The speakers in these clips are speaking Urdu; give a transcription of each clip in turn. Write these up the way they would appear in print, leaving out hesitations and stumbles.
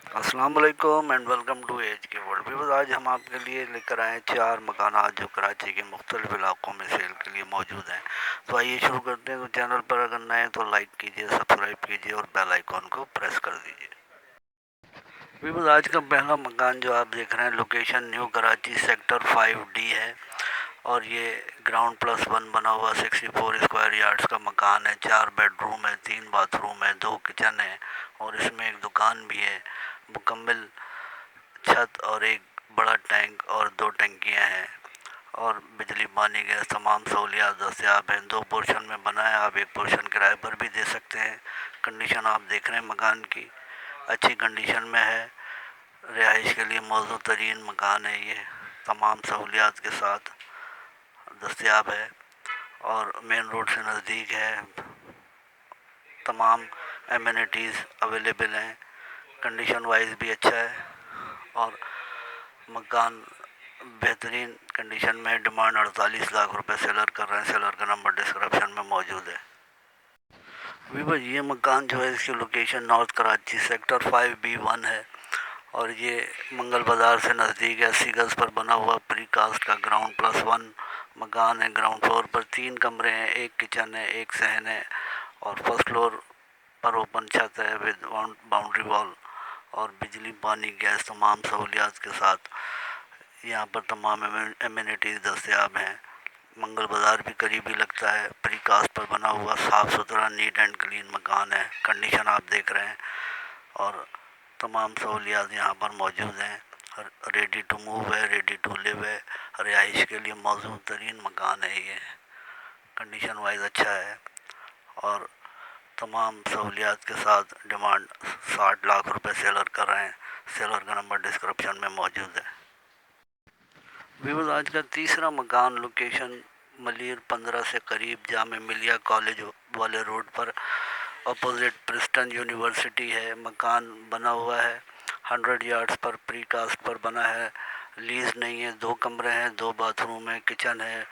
السلام علیکم اینڈ ویلکم ٹو ایج کے ورلڈ ویورز۔ آج ہم آپ کے لیے لے کر آئے ہیں 4 مکانات جو کراچی کے مختلف علاقوں میں سیل کے لیے موجود ہیں۔ تو آئیے شروع کرتے ہیں۔ تو چینل پر اگر نئے ہیں تو لائک کیجیے، سبسکرائب کیجیے اور بیل آئیکن کو پریس کر دیجیے۔ ویورز، آج کا پہلا مکان جو آپ دیکھ رہے ہیں location new Karachi sector 5D ہے، اور یہ گراؤنڈ پلس 1 بنا ہوا 64 اسکوائر یارڈز کا مکان ہے۔ 4 بیڈ روم ہے، 3 باتھ روم ہے، 2 کچن ہے اور اس میں ایک دکان بھی ہے۔ مکمل چھت اور ایک بڑا ٹینک اور 2 ٹنکیاں ہیں، اور بجلی پانی گیس تمام سہولیات دستیاب ہیں۔ 2 پورشن میں بنا ہے، آپ ایک پورشن کرائے پر بھی دے سکتے ہیں۔ کنڈیشن آپ دیکھ رہے ہیں مکان کی اچھی کنڈیشن میں ہے۔ رہائش کے لیے موزوں ترین مکان ہے، یہ تمام سہولیات کے ساتھ دستیاب ہے اور مین روڈ سے نزدیک ہے۔ تمام ایمینٹیز اویلیبل ہیں، کنڈیشن وائز بھی اچھا ہے اور مکان بہترین کنڈیشن میں۔ ڈیمانڈ 48 لاکھ روپے سیلر کر رہے ہیں۔ سیلر کا نمبر ڈسکرپشن میں موجود ہے۔ ویور، یہ مکان جو ہے اس کی location north Karachi sector 5B1 ہے، اور یہ منگل بازار سے نزدیک ہے۔ 80 گز پر بنا ہوا پری کاسٹ کا گراؤنڈ پلس 1 مکان ہے۔ گراؤنڈ فلور پر 3 کمرے ہیں، 1 کچن ہے، 1 صحن ہے، اور فرسٹ فلور پر اوپن چھت ہے ود باؤنڈری وال اور بجلی پانی گیس تمام سہولیات کے ساتھ یہاں پر تمام ایمینٹیز دستیاب ہیں۔ منگل بازار بھی قریبی لگتا ہے۔ پری کاسٹ پر بنا ہوا صاف ستھرا نیٹ اینڈ کلین مکان ہے۔ کنڈیشن آپ دیکھ رہے ہیں اور تمام سہولیات یہاں پر موجود ہیں۔ ریڈی ٹو موو ہے، ریڈی ٹو لیو ہے۔ رہائش کے لیے موزوں ترین مکان ہے یہ۔ کنڈیشن وائز اچھا ہے اور تمام سہولیات کے ساتھ۔ ڈیمانڈ 60 لاکھ روپے سیلر کر رہے ہیں۔ سیلر کا نمبر ڈسکرپشن میں موجود ہے۔ ویورز، آج کا تیسرا مکان لوکیشن ملیر 15 سے قریب جامعہ ملیہ کالج والے روڈ پر اپوزٹ پرسٹن یونیورسٹی ہے۔ مکان بنا ہوا ہے 100 یارڈز پر، پری کاسٹ پر بنا ہے، لیز نہیں ہے۔ 2 کمرے ہیں، 2 باتھ روم ہیں، کچن ہے،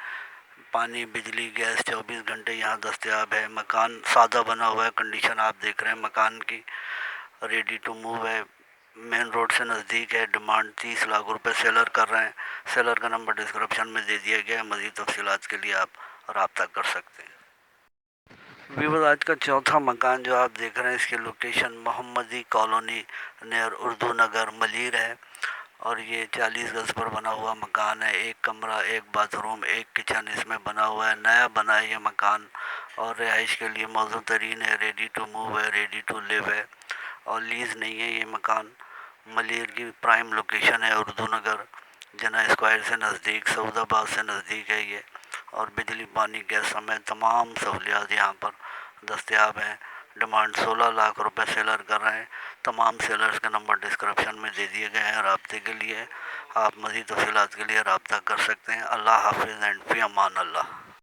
پانی بجلی گیس 24 گھنٹے یہاں دستیاب ہے۔ مکان سادہ بنا ہوا ہے، کنڈیشن آپ دیکھ رہے ہیں مکان کی ریڈی ٹو موو ہے، مین روڈ سے نزدیک ہے۔ ڈیمانڈ 30 لاکھ روپے سیلر کر رہے ہیں۔ سیلر کا نمبر ڈسکرپشن میں دے دیا گیا ہے، مزید تفصیلات کے لیے آپ رابطہ کر سکتے ہیں۔ ویور، آج کا چوتھا مکان جو آپ دیکھ رہے ہیں اس کی لوکیشن محمدی کالونی نیر اردو نگر ملیر ہے، اور یہ 40 گز پر بنا ہوا مکان ہے۔ 1 کمرہ، 1 باتھ روم، 1 کچن اس میں بنا ہوا ہے۔ نیا بنا ہے یہ مکان اور رہائش کے لیے موزوں ترین ہے۔ ریڈی ٹو موو ہے، ریڈی ٹو لیو ہے اور لیز نہیں ہے۔ یہ مکان ملیر کی پرائم لوکیشن ہے، اردو نگر جناح اسکوائر سے نزدیک، سعود آباد سے نزدیک ہے یہ، اور بجلی پانی گیس سمیت تمام سہولیات یہاں پر دستیاب ہیں۔ ڈیمانڈ 16 لاکھ روپے سیلر کر رہے ہیں۔ تمام سیلرز کا نمبر ڈسکرپشن میں دے دیے گئے ہیں رابطے کے لیے۔ آپ مزید تفصیلات کے لیے رابطہ کر سکتے ہیں۔ اللہ حافظ اینڈ فی امان اللہ۔